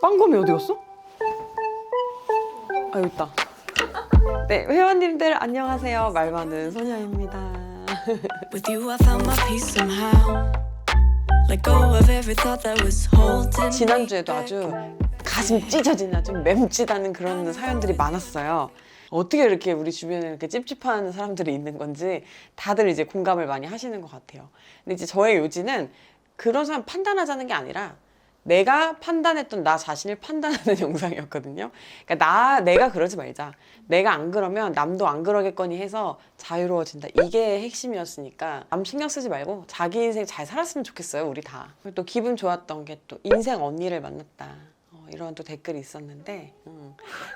빵검이 어디 갔어? 아, 여기 있다. 네, 회원님들 안녕하세요. 말 많은 소녀입니다. With you I found my peace somehow. Let go of every thought that was holding. 지난주에도 아주 가슴 찢어지는 아주 맴짓하는 그런 사연들이 많았어요. 어떻게 이렇게 우리 주변에 이렇게 찝찝한 사람들이 있는 건지 다들 이제 공감을 많이 하시는 것 같아요. 근데 이제 저의 요지는 그런 사람 판단하자는 게 아니라 내가 판단했던 나 자신을 판단하는 영상이었거든요. 그러니까 내가 그러지 말자. 내가 안 그러면 남도 안 그러겠거니 해서 자유로워진다. 이게 핵심이었으니까 남 신경 쓰지 말고 자기 인생 잘 살았으면 좋겠어요. 우리 다. 그리고 또 기분 좋았던 게 또 인생 언니를 만났다. 이런 또 댓글이 있었는데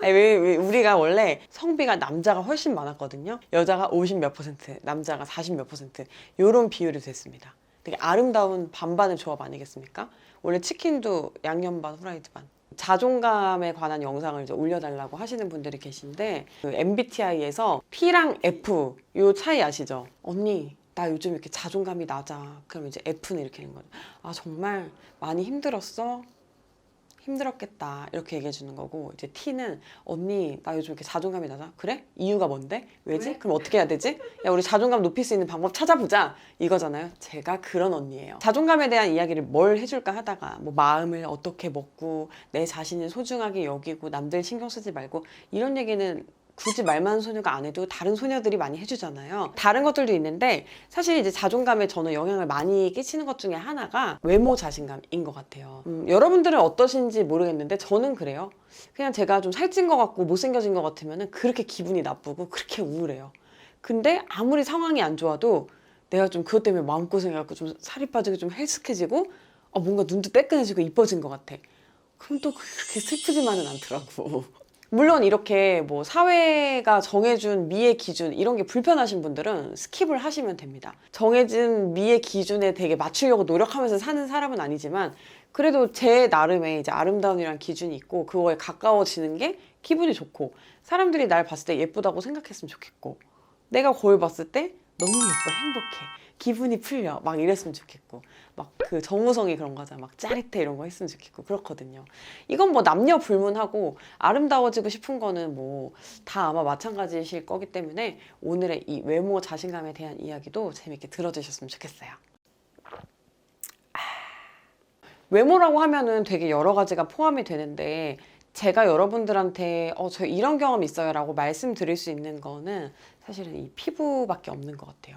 아니, 왜 우리가 원래 성비가 남자가 훨씬 많았거든요. 여자가 50 몇 %, 남자가 40 몇 % 이런 비율이 됐습니다. 되게 아름다운 반반의 조합 아니겠습니까? 원래 치킨도 양념 반 후라이드 반. 자존감에 관한 영상을 이제 올려달라고 하시는 분들이 계신데 그 MBTI에서 P랑 F 요 차이 아시죠? 언니 나 요즘 이렇게 자존감이 낮아. 그럼 이제 F는 이렇게 하는 거죠. 아 정말 많이 힘들었어? 힘들었겠다 이렇게 얘기해 주는 거고, 이제 T는 언니 나 요즘 이렇게 자존감이 낮아. 그래? 이유가 뭔데? 왜지? 왜? 그럼 어떻게 해야 되지? 야 우리 자존감 높일 수 있는 방법 찾아보자 이거잖아요. 제가 그런 언니예요. 자존감에 대한 이야기를 뭘 해줄까 하다가 뭐 마음을 어떻게 먹고 내 자신을 소중하게 여기고 남들 신경 쓰지 말고 이런 얘기는 굳이 말 많은 소녀가 안 해도 다른 소녀들이 많이 해주잖아요. 다른 것들도 있는데 사실 이제 자존감에 저는 영향을 많이 끼치는 것 중에 하나가 외모 자신감인 것 같아요. 여러분들은 어떠신지 모르겠는데 저는 그래요. 그냥 제가 좀 살찐 것 같고 못생겨진 것 같으면 그렇게 기분이 나쁘고 그렇게 우울해요. 근데 아무리 상황이 안 좋아도 내가 좀 그것 때문에 마음고생해갖고 좀 살이 빠지고 좀 헬스케지고 뭔가 눈도 따끈해지고 이뻐진 것 같아. 그럼 또 그렇게 슬프지만은 않더라고. 물론 이렇게 뭐 사회가 정해준 미의 기준 이런 게 불편하신 분들은 스킵을 하시면 됩니다. 정해진 미의 기준에 되게 맞추려고 노력하면서 사는 사람은 아니지만 그래도 제 나름의 이제 아름다움이란 기준이 있고 그거에 가까워지는 게 기분이 좋고 사람들이 날 봤을 때 예쁘다고 생각했으면 좋겠고 내가 거울 봤을 때 너무 예뻐 행복해 기분이 풀려 막 이랬으면 좋겠고 막 그 정우성이 그런 거잖아. 막 짜릿해 이런 거 했으면 좋겠고 그렇거든요. 이건 뭐 남녀 불문하고 아름다워지고 싶은 거는 뭐 다 아마 마찬가지실 거기 때문에 오늘의 이 외모 자신감에 대한 이야기도 재밌게 들어주셨으면 좋겠어요. 외모라고 하면은 되게 여러 가지가 포함이 되는데 제가 여러분들한테 저 이런 경험 있어요 라고 말씀드릴 수 있는 거는 사실은 이 피부밖에 없는 것 같아요.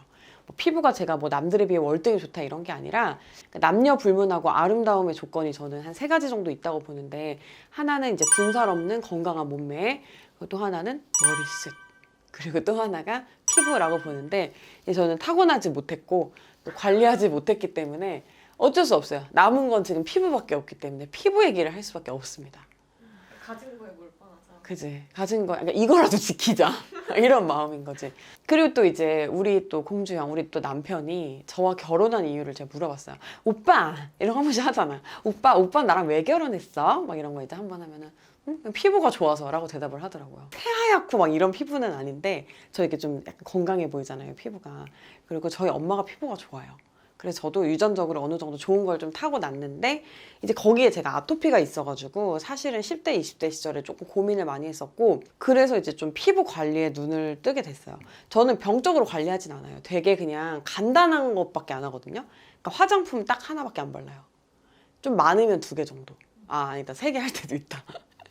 피부가 제가 뭐 남들에 비해 월등히 좋다 이런 게 아니라 남녀 불문하고 아름다움의 조건이 저는 한 3가지 정도 있다고 보는데, 하나는 이제 군살 없는 건강한 몸매, 또 하나는 머리숱, 그리고 또 하나가 피부라고 보는데 저는 타고나지 못했고 또 관리하지 못했기 때문에 어쩔 수 없어요. 남은 건 지금 피부밖에 없기 때문에 피부 얘기를 할 수밖에 없습니다. 가진 거에 몰빵하자. 그지? 가진 거, 그러니까 이거라도 지키자. 이런 마음인 거지. 그리고 또 이제 우리 또 공주형, 우리 또 남편이 저와 결혼한 이유를 제가 물어봤어요. 오빠! 이런 거 한 번씩 하잖아. 오빠 나랑 왜 결혼했어? 막 이런 거 이제 한 번 하면은 피부가 좋아서 라고 대답을 하더라고요. 새하얗고 막 이런 피부는 아닌데 저 이렇게 좀 약간 건강해 보이잖아요, 피부가. 그리고 저희 엄마가 피부가 좋아요. 그래서 저도 유전적으로 어느 정도 좋은 걸 좀 타고났는데 이제 거기에 제가 아토피가 있어가지고 사실은 10대, 20대 시절에 조금 고민을 많이 했었고 그래서 이제 좀 피부 관리에 눈을 뜨게 됐어요. 저는 병적으로 관리하진 않아요. 되게 그냥 간단한 것밖에 안 하거든요. 그러니까 화장품 딱 하나밖에 안 발라요. 좀 많으면 2개 정도. 아니다, 3개 할 때도 있다.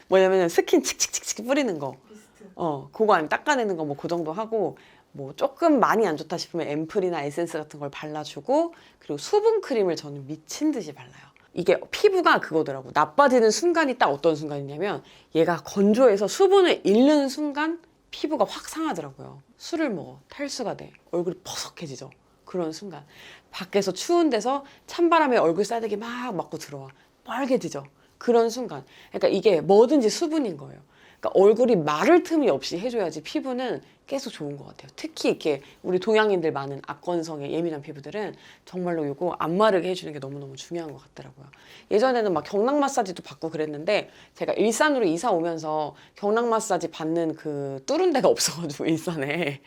뭐냐면 스킨 칙칙칙칙 뿌리는 거. 비스트. 그거 아니면 닦아내는 거 뭐 그 정도 하고 뭐 조금 많이 안 좋다 싶으면 앰플이나 에센스 같은 걸 발라주고 그리고 수분 크림을 저는 미친 듯이 발라요. 이게 피부가 그거더라고. 나빠지는 순간이 딱 어떤 순간이냐면 얘가 건조해서 수분을 잃는 순간 피부가 확 상하더라고요. 술을 먹어. 탈수가 돼. 얼굴이 퍼석해지죠. 그런 순간. 밖에서 추운 데서 찬바람에 얼굴 싸대기 막 맞고 들어와. 빨개지죠. 그런 순간. 그러니까 이게 뭐든지 수분인 거예요. 그러니까 얼굴이 마를 틈이 없이 해줘야지 피부는 계속 좋은 것 같아요. 특히 이렇게 우리 동양인들 많은 악건성에 예민한 피부들은 정말로 이거 안 마르게 해주는 게 너무너무 중요한 것 같더라고요. 예전에는 막 경락 마사지도 받고 그랬는데 제가 일산으로 이사 오면서 경락 마사지 받는 그 뚫은 데가 없어가지고 일산에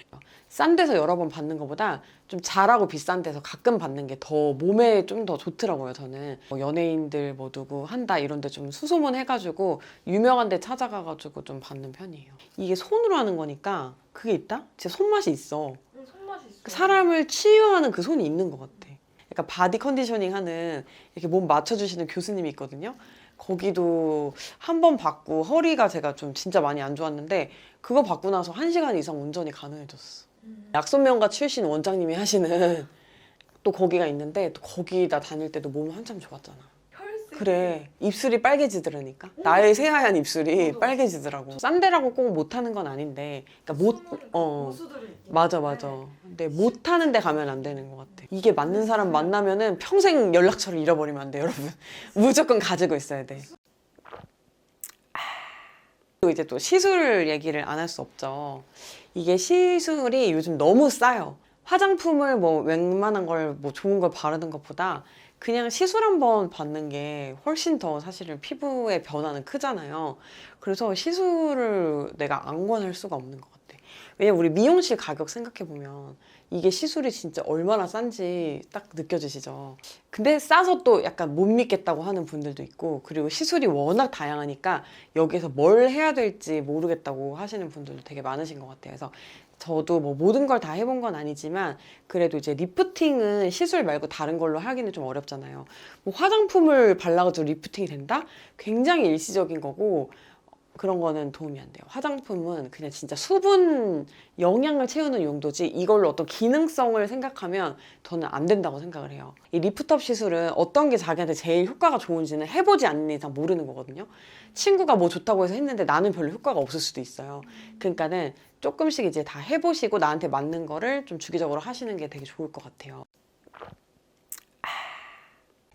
싼 데서 여러 번 받는 것보다 좀 잘하고 비싼 데서 가끔 받는 게 더 몸에 좀 더 좋더라고요. 저는 뭐 연예인들 뭐 누구 한다 이런 데 좀 수소문 해가지고 유명한 데 찾아가가지고 좀 받는 편이에요. 이게 손으로 하는 거니까 그게 있다? 진짜 손맛이 있어. 손맛이 있어. 사람을 치유하는 그 손이 있는 것 같아. 약간 바디 컨디셔닝 하는 이렇게 몸 맞춰주시는 교수님이 있거든요. 거기도 한 번 받고 허리가 제가 좀 진짜 많이 안 좋았는데 그거 받고 나서 1시간 이상 운전이 가능해졌어. 약손명가 출신 원장님이 하시는 또 거기가 있는데 또 거기다 다닐 때도 몸 한참 좋았잖아. 혈색. 그래, 입술이 빨개지더라니까. 나의 새하얀 입술이 맞아. 빨개지더라고. 싼 데라고 꼭 못하는 건 아닌데 그러니까 고수들이 있긴 맞아. 네. 근데 못하는 데 가면 안 되는 것 같아. 이게 맞는 사람 만나면은 평생 연락처를 잃어버리면 안 돼, 여러분. 무조건 가지고 있어야 돼. 또 이제 또 시술 얘기를 안 할 수 없죠. 이게 시술이 요즘 너무 싸요. 화장품을 뭐 웬만한 걸 뭐 좋은 걸 바르는 것보다 그냥 시술 한번 받는 게 훨씬 더 사실은 피부의 변화는 크잖아요. 그래서 시술을 내가 안 권할 수가 없는 것 같아. 왜냐면 우리 미용실 가격 생각해보면 이게 시술이 진짜 얼마나 싼지 딱 느껴지시죠. 근데 싸서 또 약간 못 믿겠다고 하는 분들도 있고, 그리고 시술이 워낙 다양하니까 여기서 뭘 해야 될지 모르겠다고 하시는 분들도 되게 많으신 것 같아요. 그래서 저도 뭐 모든 걸 다 해본 건 아니지만 그래도 이제 리프팅은 시술 말고 다른 걸로 하기는 좀 어렵잖아요. 뭐 화장품을 발라가지고 리프팅이 된다? 굉장히 일시적인 거고 그런 거는 도움이 안 돼요. 화장품은 그냥 진짜 수분, 영양을 채우는 용도지 이걸로 어떤 기능성을 생각하면 저는 안 된다고 생각을 해요. 이 리프트업 시술은 어떤 게 자기한테 제일 효과가 좋은지는 해보지 않는 이상 모르는 거거든요. 친구가 뭐 좋다고 해서 했는데 나는 별로 효과가 없을 수도 있어요. 그러니까는 조금씩 이제 다 해보시고 나한테 맞는 거를 좀 주기적으로 하시는 게 되게 좋을 것 같아요.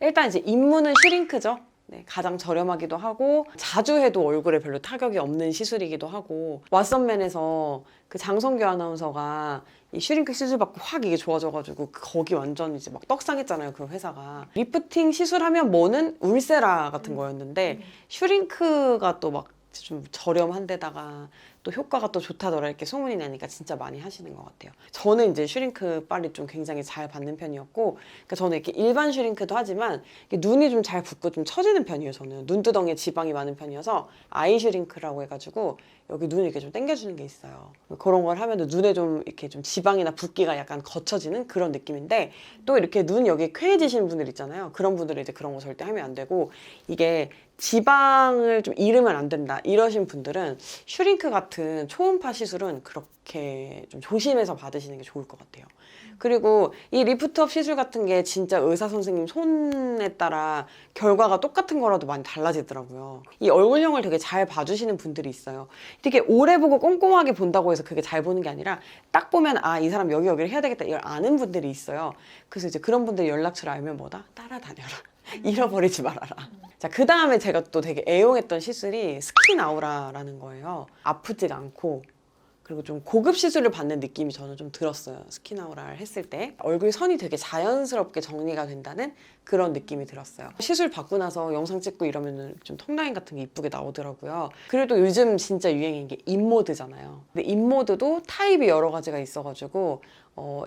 일단 이제 입문은 슈링크죠. 네, 가장 저렴하기도 하고 자주 해도 얼굴에 별로 타격이 없는 시술이기도 하고, 왓썸맨에서 그 장성규 아나운서가 이 슈링크 시술 받고 확 이게 좋아져가지고 거기 완전 이제 막 떡상했잖아요, 그 회사가. 리프팅 시술하면 뭐는 울세라 같은 거였는데 슈링크가 또 막 좀 저렴한 데다가 또 효과가 또 좋다더라 이렇게 소문이 나니까 진짜 많이 하시는 것 같아요. 저는 이제 슈링크 빨이 좀 굉장히 잘 받는 편이었고, 그러니까 저는 이렇게 일반 슈링크도 하지만 이렇게 눈이 좀 잘 붓고 좀 처지는 편이에요. 저는 눈두덩이에 지방이 많은 편이어서 아이 슈링크라고 해가지고 여기 눈을 이렇게 좀 당겨주는 게 있어요. 그런 걸 하면 눈에 좀 이렇게 좀 지방이나 붓기가 약간 거쳐지는 그런 느낌인데, 또 이렇게 눈 여기 쾌해지시는 분들 있잖아요. 그런 분들은 이제 그런 거 절대 하면 안 되고, 이게 지방을 좀 잃으면 안 된다 이러신 분들은 슈링크 같은 초음파 시술은 그렇게 좀 조심해서 받으시는 게 좋을 것 같아요. 그리고 이 리프트업 시술 같은 게 진짜 의사 선생님 손에 따라 결과가 똑같은 거라도 많이 달라지더라고요. 이 얼굴형을 되게 잘 봐주시는 분들이 있어요. 되게 오래 보고 꼼꼼하게 본다고 해서 그게 잘 보는 게 아니라 딱 보면 아, 이 사람 여기를 해야 되겠다 이걸 아는 분들이 있어요. 그래서 이제 그런 분들 연락처를 알면 뭐다? 따라다녀라. 잃어버리지 말아라. 자, 그 다음에 제가 또 되게 애용했던 시술이 스킨 아우라라는 거예요. 아프지가 않고 그리고 좀 고급 시술을 받는 느낌이 저는 좀 들었어요. 스킨 아우라를 했을 때 얼굴 선이 되게 자연스럽게 정리가 된다는 그런 느낌이 들었어요. 시술 받고 나서 영상 찍고 이러면은 좀 턱라인 같은 게 이쁘게 나오더라고요. 그래도 요즘 진짜 유행인 게 입모드잖아요. 근데 입모드도 타입이 여러 가지가 있어가지고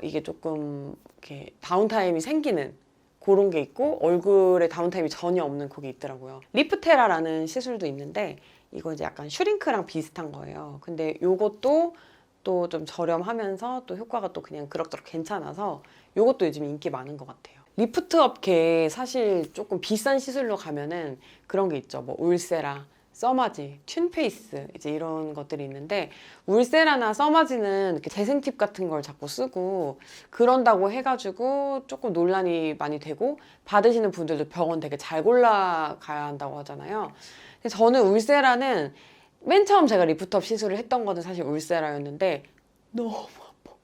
이게 조금 이렇게 다운타임이 생기는 그런 게 있고, 얼굴에 다운타임이 전혀 없는 그게 있더라고요. 리프테라라는 시술도 있는데 이거 이제 약간 슈링크랑 비슷한 거예요. 근데 요것도 또 좀 저렴하면서 또 효과가 또 그냥 그럭저럭 괜찮아서 요것도 요즘 인기 많은 것 같아요. 리프트 업계 사실 조금 비싼 시술로 가면은 그런 게 있죠. 뭐 울세라, 써마지, 튠페이스 이제 이런 것들이 있는데, 울세라나 써마지는 이렇게 재생 팁 같은 걸 자꾸 쓰고 그런다고 해가지고 조금 논란이 많이 되고, 받으시는 분들도 병원 되게 잘 골라 가야 한다고 하잖아요. 근데 저는 울세라는 맨 처음 제가 리프트업 시술을 했던 거는 사실 울세라였는데 너무 아파.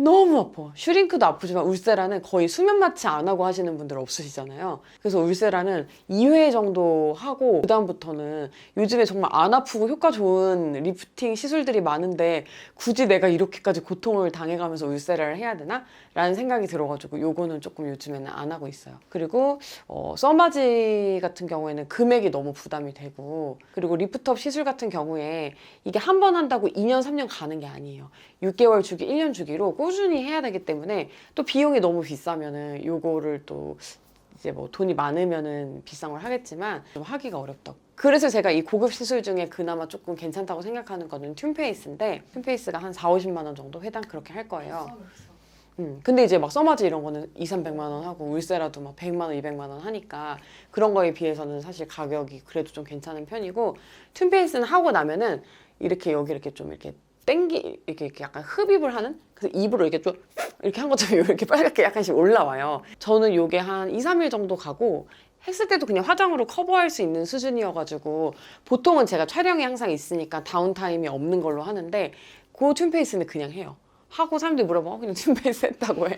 너무 아파. 슈링크도 아프지만 울세라는 거의 수면 마취 안 하고 하시는 분들 없으시잖아요. 그래서 울세라는 2회 정도 하고 그다음부터는 요즘에 정말 안 아프고 효과 좋은 리프팅 시술들이 많은데 굳이 내가 이렇게까지 고통을 당해가면서 울세라를 해야 되나? 라는 생각이 들어가지고 요거는 조금 요즘에는 안 하고 있어요. 그리고 써마지 같은 경우에는 금액이 너무 부담이 되고, 그리고 리프트업 시술 같은 경우에 이게 한 번 한다고 2년, 3년 가는 게 아니에요. 6개월 주기, 1년 주기로 꾸준히 해야 되기 때문에 또 비용이 너무 비싸면은 요거를 또 이제 뭐 돈이 많으면은 비싼 걸 하겠지만 좀 하기가 어렵다고. 그래서 제가 이 고급 시술 중에 그나마 조금 괜찮다고 생각하는 거는 튠페이스인데, 튠페이스가 한 4, 50만 원 정도 회당 그렇게 할 거예요. 근데 이제 막 써마지 이런 거는 2, 300만 원 하고 울세라도 막 100만 원, 200만 원 하니까 그런 거에 비해서는 사실 가격이 그래도 좀 괜찮은 편이고, 튠페이스는 하고 나면은 이렇게 여기 이렇게 좀 이렇게 이렇게 약간 흡입을 하는, 그래서 입으로 이렇게 좀 이렇게 한 것처럼 이렇게 빨갛게 약간씩 올라와요. 저는 요게 한 2, 3일 정도 가고 했을 때도 그냥 화장으로 커버할 수 있는 수준이어가지고, 보통은 제가 촬영이 항상 있으니까 다운타임이 없는 걸로 하는데 그 튠페이스는 그냥 해요. 하고 사람들이 물어봐, 그냥 튠페이스 했다고 해.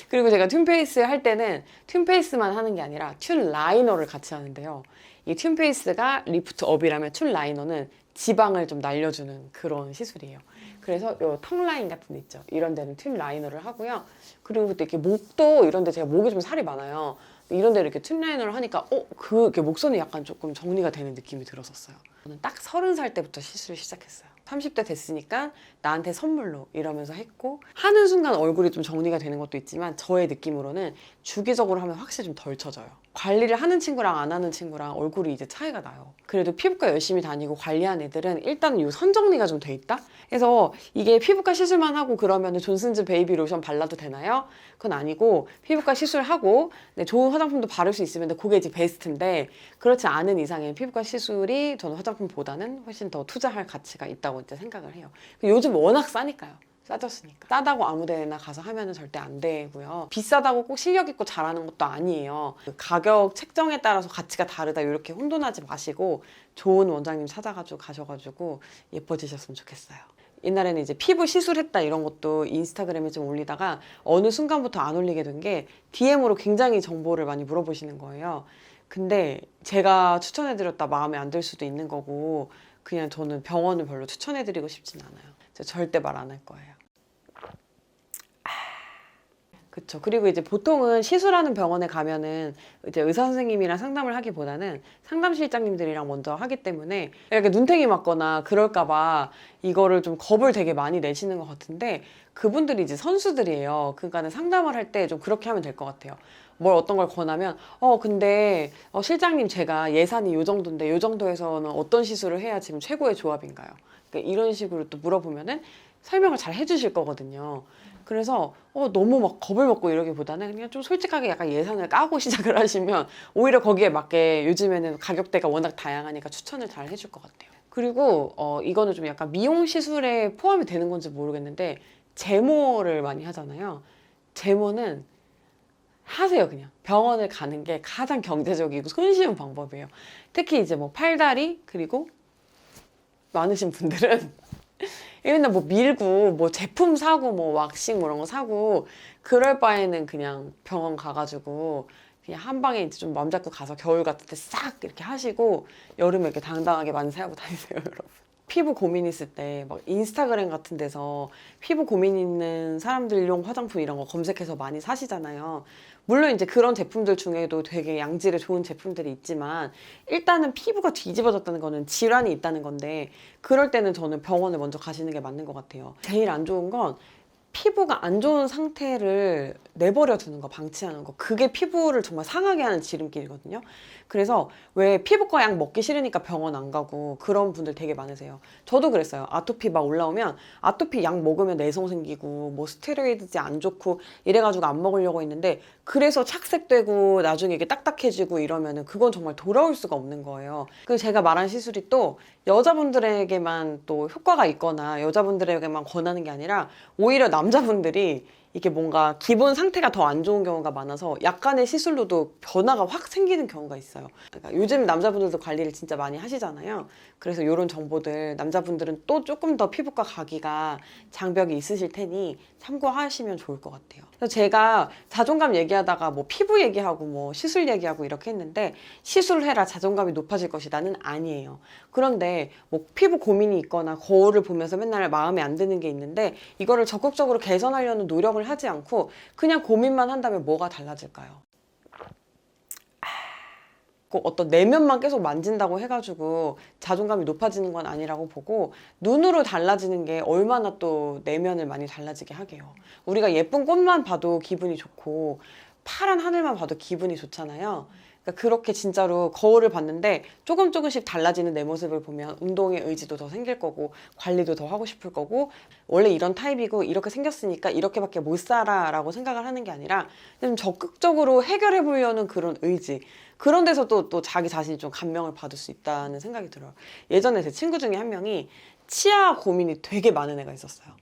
그리고 제가 튠페이스 할 때는 튠페이스만 하는 게 아니라 튠 라이너를 같이 하는데요. 이 튠페이스가 리프트 업이라면 튠 라이너는 지방을 좀 날려주는 그런 시술이에요. 그래서 요 턱 라인 같은 데 있죠. 이런 데는 튠 라이너를 하고요. 그리고 또 이렇게 목도 이런 데 제가 목이 좀 살이 많아요. 이런 데 이렇게 튠 라이너를 하니까 이렇게 목선이 약간 조금 정리가 되는 느낌이 들었었어요. 저는 딱 30살 때부터 시술을 시작했어요. 30대 됐으니까 나한테 선물로 이러면서 했고, 하는 순간 얼굴이 좀 정리가 되는 것도 있지만 저의 느낌으로는 주기적으로 하면 확실히 좀 덜 처져요. 관리를 하는 친구랑 안 하는 친구랑 얼굴이 이제 차이가 나요. 그래도 피부과 열심히 다니고 관리한 애들은 일단 이 선 정리가 좀 돼 있다? 그래서 이게 피부과 시술만 하고 그러면 존슨즈 베이비 로션 발라도 되나요? 그건 아니고, 피부과 시술하고 네, 좋은 화장품도 바를 수 있으면 그게 이제 베스트인데, 그렇지 않은 이상엔 피부과 시술이 저는 화장품보다는 훨씬 더 투자할 가치가 있다고 이제 생각을 해요. 요즘 워낙 싸니까요. 싸졌으니까. 싸다고 아무 데나 가서 하면은 절대 안 되고요. 비싸다고 꼭 실력 있고 잘하는 것도 아니에요. 그 가격 책정에 따라서 가치가 다르다 이렇게 혼돈하지 마시고 좋은 원장님 찾아가지고 가셔가지고 예뻐지셨으면 좋겠어요. 옛날에는 이제 피부 시술했다 이런 것도 인스타그램에 좀 올리다가 어느 순간부터 안 올리게 된 게 DM으로 굉장히 정보를 많이 물어보시는 거예요. 근데 제가 추천해드렸다 마음에 안 들 수도 있는 거고, 그냥 저는 병원을 별로 추천해드리고 싶진 않아요. 절대 말 안 할 거예요. 그쵸. 그리고 이제 보통은 시술하는 병원에 가면은 이제 의사 선생님이랑 상담을 하기보다는 상담실장님들이랑 먼저 하기 때문에 이렇게 눈탱이 맞거나 그럴까봐 이거를 좀 겁을 되게 많이 내시는 것 같은데, 그분들이 이제 선수들이에요. 그러니까는 상담을 할 때 좀 그렇게 하면 될 것 같아요. 뭘 어떤 걸 권하면 근데 실장님 제가 예산이 요 정도인데 요 정도에서는 어떤 시술을 해야 지금 최고의 조합인가요? 그러니까 이런 식으로 또 물어보면은 설명을 잘 해주실 거거든요. 그래서 너무 막 겁을 먹고 이러기보다는 그냥 좀 솔직하게 약간 예산을 까고 시작을 하시면 오히려 거기에 맞게, 요즘에는 가격대가 워낙 다양하니까 추천을 잘 해줄 것 같아요. 그리고 이거는 좀 약간 미용 시술에 포함이 되는 건지 모르겠는데, 제모를 많이 하잖아요. 제모는 하세요. 그냥 병원을 가는 게 가장 경제적이고 손쉬운 방법이에요. 특히 이제 뭐 팔다리 그리고 많으신 분들은 맨날 뭐 밀고 뭐 제품 사고 뭐 왁싱 뭐 이런 거 사고 그럴 바에는 그냥 병원 가가지고 그냥 한 방에 이제 좀 마음 잡고 가서 겨울 같을 때 싹 이렇게 하시고 여름에 이렇게 당당하게 만세하고 다니세요, 여러분. 피부 고민 있을 때 막 인스타그램 같은 데서 피부 고민 있는 사람들용 화장품 이런 거 검색해서 많이 사시잖아요. 물론 이제 그런 제품들 중에도 되게 양질의 좋은 제품들이 있지만, 일단은 피부가 뒤집어졌다는 거는 질환이 있다는 건데, 그럴 때는 저는 병원을 먼저 가시는 게 맞는 것 같아요. 제일 안 좋은 건 피부가 안 좋은 상태를 내버려 두는 거, 방치하는 거. 그게 피부를 정말 상하게 하는 지름길이거든요. 그래서 왜 피부과 약 먹기 싫으니까 병원 안 가고 그런 분들 되게 많으세요. 저도 그랬어요. 아토피 막 올라오면 아토피 약 먹으면 내성 생기고 뭐 스테로이드제 안 좋고 이래가지고 안 먹으려고 했는데, 그래서 착색되고 나중에 이게 딱딱해지고 이러면은 그건 정말 돌아올 수가 없는 거예요. 그래서 제가 말한 시술이 또 여자분들에게만 또 효과가 있거나 여자분들에게만 권하는 게 아니라 오히려 남자분들이 이게 뭔가 기본 상태가 더 안 좋은 경우가 많아서 약간의 시술로도 변화가 확 생기는 경우가 있어요. 그러니까 요즘 남자분들도 관리를 진짜 많이 하시잖아요. 그래서 이런 정보들 남자분들은 또 조금 더 피부과 가기가 장벽이 있으실 테니 참고하시면 좋을 것 같아요. 그래서 제가 자존감 얘기하다가 뭐 피부 얘기하고 뭐 시술 얘기하고 이렇게 했는데 시술해라 자존감이 높아질 것이다는 아니에요. 그런데 뭐 피부 고민이 있거나 거울을 보면서 맨날 마음에 안 드는 게 있는데 이거를 적극적으로 개선하려는 노력을 하지 않고 그냥 고민만 한다면 뭐가 달라질까요? 꼭 어떤 내면만 계속 만진다고 해가지고 자존감이 높아지는 건 아니라고 보고 눈으로 달라지는 게 얼마나 또 내면을 많이 달라지게 하게요. 우리가 예쁜 꽃만 봐도 기분이 좋고 파란 하늘만 봐도 기분이 좋잖아요. 그러니까 그렇게 진짜로 거울을 봤는데 조금씩 달라지는 내 모습을 보면 운동의 의지도 더 생길 거고 관리도 더 하고 싶을 거고 원래 이런 타입이고 이렇게 생겼으니까 이렇게밖에 못 살아 라고 생각을 하는 게 아니라 좀 적극적으로 해결해 보려는 그런 의지 그런 데서 또 자기 자신이 좀 감명을 받을 수 있다는 생각이 들어요. 예전에 제 친구 중에 한 명이 치아 고민이 되게 많은 애가 있었어요.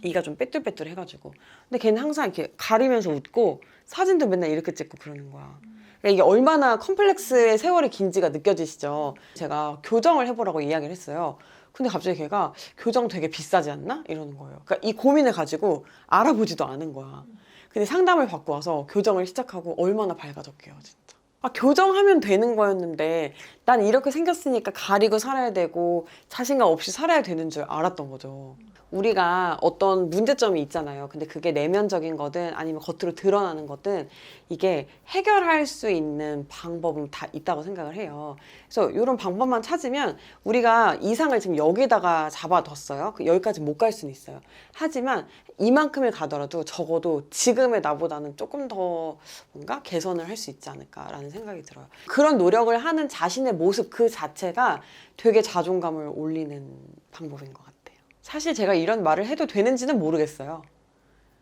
이가 좀 빼뚤빼뚤 해가지고 근데 걔는 항상 이렇게 가리면서 웃고 사진도 맨날 이렇게 찍고 그러는 거야. 그러니까 이게 얼마나 컴플렉스의 세월이 긴지가 느껴지시죠. 제가 교정을 해보라고 이야기를 했어요. 근데 갑자기 걔가 교정 되게 비싸지 않나? 이러는 거예요. 그러니까 이 고민을 가지고 알아보지도 않은 거야. 근데 상담을 받고 와서 교정을 시작하고 얼마나 밝아졌게요, 진짜. 아, 교정하면 되는 거였는데 난 이렇게 생겼으니까 가리고 살아야 되고 자신감 없이 살아야 되는 줄 알았던 거죠. 우리가 어떤 문제점이 있잖아요. 근데 그게 내면적인 거든 아니면 겉으로 드러나는 거든 이게 해결할 수 있는 방법은 다 있다고 생각을 해요. 그래서 이런 방법만 찾으면 우리가 이상을 지금 여기다가 잡아뒀어요. 여기까지 못 갈 수는 있어요. 하지만 이만큼을 가더라도 적어도 지금의 나보다는 조금 더 뭔가 개선을 할 수 있지 않을까라는 생각이 들어요. 그런 노력을 하는 자신의 모습 그 자체가 되게 자존감을 올리는 방법인 것 같아요. 사실 제가 이런 말을 해도 되는지는 모르겠어요.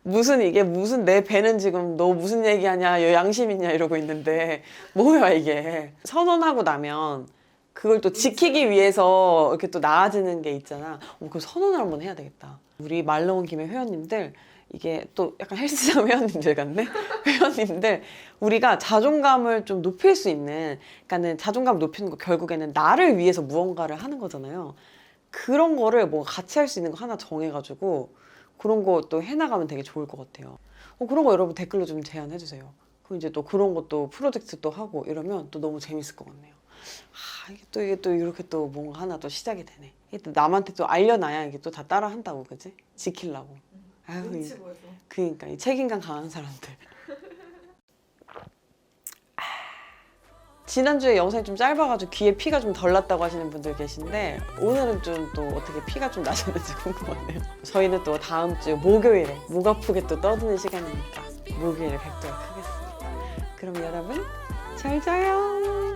무슨 내 배는 지금 너 무슨 얘기하냐, 여 양심 있냐 이러고 있는데 뭐야 이게. 선언하고 나면 그걸 또 지키기 위해서 이렇게 또 나아지는 게 있잖아. 그 선언을 한번 해야 되겠다. 우리 말 나온 김에 회원님들 이게 또 약간 헬스장 회원님들 같네? 회원님들 우리가 자존감을 좀 높일 수 있는 그러니까는 자존감 높이는 거 결국에는 나를 위해서 무언가를 하는 거잖아요. 그런 거를 뭐 같이 할 수 있는 거 하나 정해가지고 그런 거 또 해나가면 되게 좋을 것 같아요. 그런 거 여러분 댓글로 좀 제안해주세요. 그럼 이제 또 그런 것도 프로젝트 또 하고 이러면 또 너무 재밌을 것 같네요. 이게 또 이렇게 또 뭔가 하나 또 시작이 되네. 이게 또 남한테 또 알려놔야 이게 또 다 따라 한다고, 그지? 지키려고. 눈치 보여서. 그러니까 이 책임감 강한 사람들. 지난주에 영상이 좀 짧아가지고 귀에 피가 좀 덜 났다고 하시는 분들 계신데 오늘은 좀 또 어떻게 피가 좀 나셨는지 궁금하네요. 저희는 또 다음 주 목요일에 목 아프게 또 떠드는 시간이니까 목요일에 뵙도록 하겠습니다. 그럼 여러분 잘 자요.